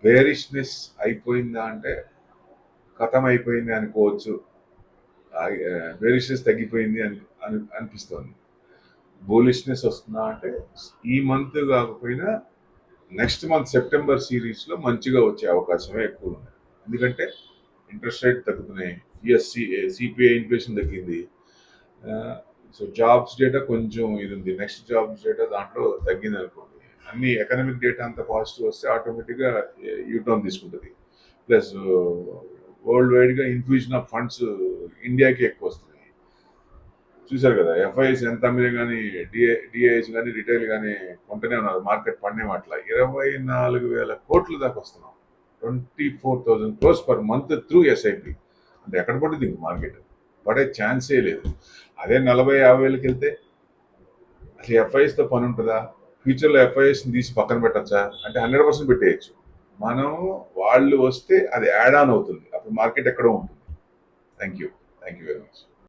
Bearishness అయిపోయిందా అంటే కథం అయిపోయింది అనుకోవచ్చు. బేరిష్నెస్ తగ్గిపోయింది అనిపిస్తోంది. బులిష్నెస్ వస్తుందా అంటే ఈ మంత్ కాకపోయినా నెక్స్ట్ మంత్ సెప్టెంబర్ సిరీస్లో మంచిగా వచ్చే అవకాశమే ఎక్కువ ఉంది. ఎందుకంటే ఇంట్రెస్ట్ రేట్ తగ్గుతున్నాయి, సిపిఐ ఇన్ఫ్లేషన్ తగ్గింది. సో జాబ్స్ డేటా కొంచెం ఇది ఉంది. నెక్స్ట్ జాబ్స్ డేటా దాంట్లో తగ్గింది అనుకోండి, అన్ని ఎకనామిక్ డేటా అంతా పాజిటివ్ వస్తే ఆటోమేటిక్గా యూటర్న్ తీసుకుంటుంది. ప్లస్ వరల్డ్ వైడ్గా ఇన్ఫ్యూజన్ ఆఫ్ ఫండ్స్ ఇండియాకి ఎక్కువ వస్తున్నాయి. చూశారు కదా, ఎఫ్ఐఎస్ ఎంత అమ్మినా కానీ డిఐఎస్ కానీ రిటైల్ కానీ కొంటూనే ఉన్నారు. మార్కెట్ పడినే అట్లా 24,000 కోట్ల దాకా వస్తున్నాం. 24,000 crores per month through SIP. అంటే ఎక్కడ పడుతుంది ఇంక మార్కెట్? పడే ఛాన్సే లేదు. అదే 40,000-50,000 వేలకి వెళ్తే అసలు ఎఫ్ఐఎస్తో పని ఉంటుందా? ఫ్యూచర్లో ఎఫ్ఐఎస్ని తీసి పక్కన పెట్టచ్చా అంటే 100% పెట్టేయచ్చు. మనం వాళ్ళు వస్తే అది యాడ్ ఆన్ అవుతుంది, అప్పుడు మార్కెట్ ఎక్కడో ఉంటుంది. Thank you very much.